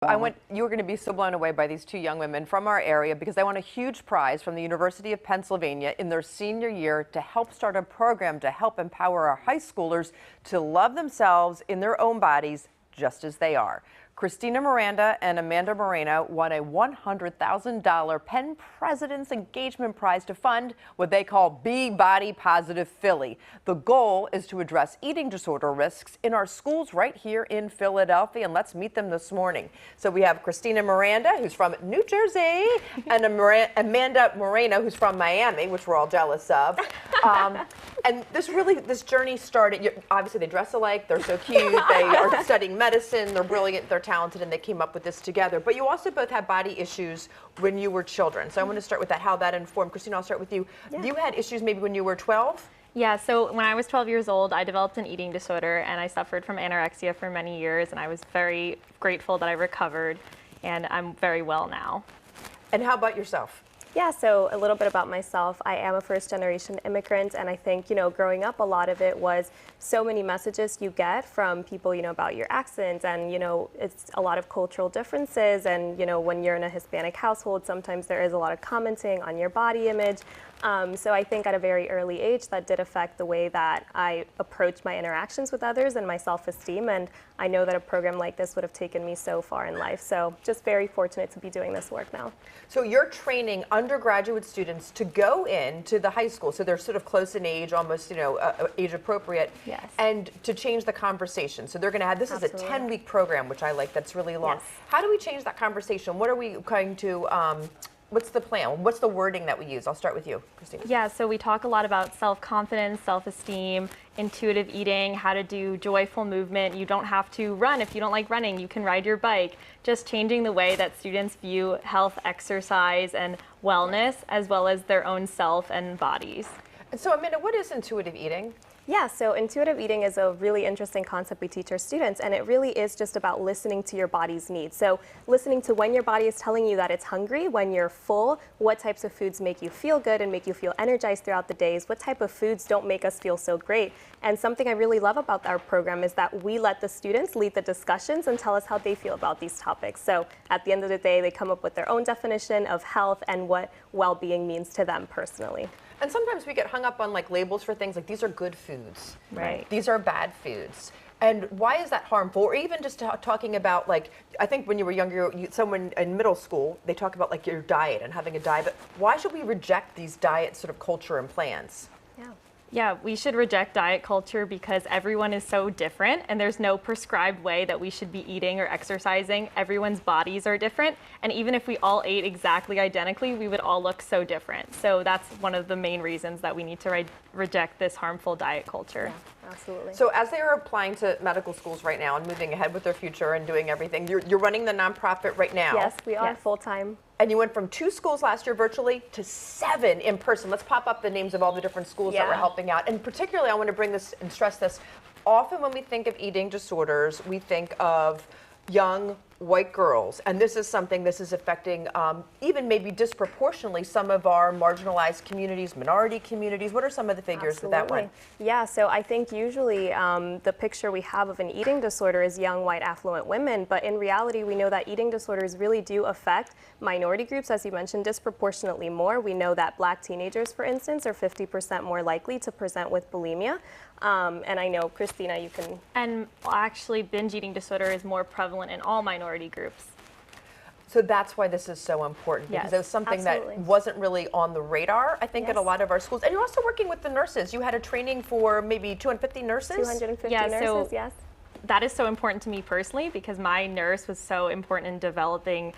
You were going to be so blown away by these two young women from our area because they won a huge prize from the University of Pennsylvania in their senior year to help start a program to help empower our high schoolers to love themselves in their own bodies just as they are. Christina Miranda and Amanda Moreno won a $100,000 Penn President's Engagement Prize to fund what they call Be Body Positive Philly. The goal is to address eating disorder risks in our schools right here in Philadelphia, and let's meet them this morning. So we have Christina Miranda, who's from New Jersey, and Amanda Moreno, who's from Miami, which we're all jealous of. And this journey started, obviously they dress alike, they're so cute, they are studying medicine, they're brilliant, they're talented, and they came up with this together. But you also both had body issues when you were children. So I want to start with that, how that informed. Christina, I'll start with you. Yeah. You had issues maybe when you were 12? Yeah, so when I was 12 years old, I developed an eating disorder, and I suffered from anorexia for many years, and I was very grateful that I recovered, and I'm very well now. And how about yourself? Yeah, so a little bit about myself. I am a first-generation immigrant, and I think, growing up, a lot of it was so many messages you get from people, about your accent, and, it's a lot of cultural differences, and, when you're in a Hispanic household, sometimes there is a lot of commenting on your body image. So I think at a very early age that did affect the way that I approached my interactions with others and my self-esteem, and I know that a program like this would have taken me so far in life. So just very fortunate to be doing this work now. So you're training undergraduate students to go into the high school, so they're sort of close in age, almost age appropriate, yes, and to change the conversation. So they're going to have, this Absolutely. is a 10-week program, which I like, that's really long. Yes. How do we change that conversation? What are we going to, what's the plan? What's the wording that we use? I'll start with you, Christina. Yeah, so we talk a lot about self-confidence, self-esteem, intuitive eating, how to do joyful movement. You don't have to run if you don't like running. You can ride your bike. Just changing the way that students view health, exercise, and wellness, as well as their own self and bodies. And so, Amanda, what is intuitive eating? Yeah, so intuitive eating is a really interesting concept we teach our students, and it really is just about listening to your body's needs. So listening to when your body is telling you that it's hungry, when you're full, what types of foods make you feel good and make you feel energized throughout the days, what type of foods don't make us feel so great. And something I really love about our program is that we let the students lead the discussions and tell us how they feel about these topics. So at the end of the day, they come up with their own definition of health and what well-being means to them personally. And sometimes we get hung up on labels for things like these are good foods, right? These are bad foods. And why is that harmful? Or even just talking about I think when you were younger, someone in middle school, they talk about your diet and having a diet. But why should we reject these diet sort of culture and plans? Yeah, we should reject diet culture because everyone is so different and there's no prescribed way that we should be eating or exercising. Everyone's bodies are different, and even if we all ate exactly identically, we would all look so different. So that's one of the main reasons that we need to reject this harmful diet culture. Yeah, absolutely. So as they are applying to medical schools right now and moving ahead with their future and doing everything, you're running the nonprofit right now. Yes, we are full-time. And you went from 2 schools last year virtually to 7 in person. Let's pop up the names of all the different schools that we're helping out. And particularly, I want to bring this and stress this. Often when we think of eating disorders, we think of young white girls. And this is affecting even maybe disproportionately some of our marginalized communities, minority communities. What are some of the figures with that one? Yeah, so I think usually the picture we have of an eating disorder is young, white, affluent women. But in reality, we know that eating disorders really do affect minority groups, as you mentioned, disproportionately more. We know that Black teenagers, for instance, are 50% more likely to present with bulimia. And I know, Christina, you can... And actually, binge eating disorder is more prevalent in all minority groups. So that's why this is so important, because it was something that wasn't really on the radar, I think, at a lot of our schools. And you're also working with the nurses. You had a training for maybe 250 nurses? 250 nurses, yes. That is so important to me personally because my nurse was so important in developing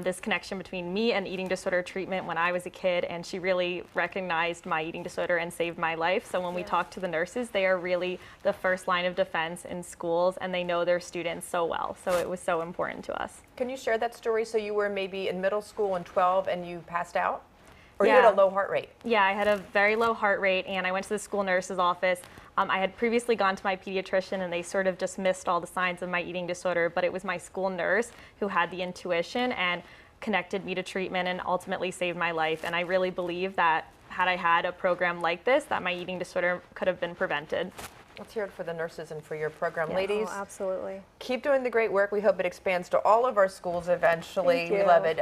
this connection between me and eating disorder treatment when I was a kid, and she really recognized my eating disorder and saved my life. So when we talk to the nurses, they are really the first line of defense in schools, and they know their students so well. So it was so important to us. Can you share that story? So you were maybe in middle school in 12 and you passed out? Or you had a low heart rate? Yeah, I had a very low heart rate, and I went to the school nurse's office. I had previously gone to my pediatrician, and they sort of just missed all the signs of my eating disorder, but it was my school nurse who had the intuition and connected me to treatment and ultimately saved my life. And I really believe that had I had a program like this, that my eating disorder could have been prevented. Let's hear it for the nurses and for your program. Yeah. Ladies, Oh, absolutely. keep doing the great work. We hope it expands to all of our schools eventually. Thank We you. love it.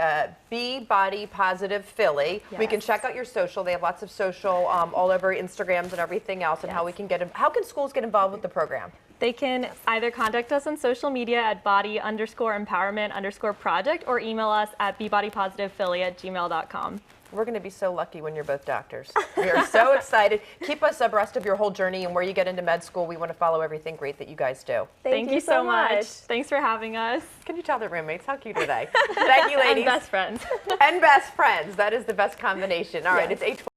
Be Body Positive Philly. We can Yes. check out your social. They have lots of social all over Instagrams and everything else, and how we can get. How can schools get involved with the program? They can either contact us on social media at body_empowerment_project or email us at bebodypositivephilly@gmail.com. We're going to be so lucky when you're both doctors. We are so excited. Keep us abreast of your whole journey and where you get into med school. We want to follow everything great that you guys do. Thank you so much. Thanks for having us. Can you tell the roommates? How cute are they? Thank you, ladies. And best friends. And best friends. That is the best combination. All right, Yes. it's 8:12.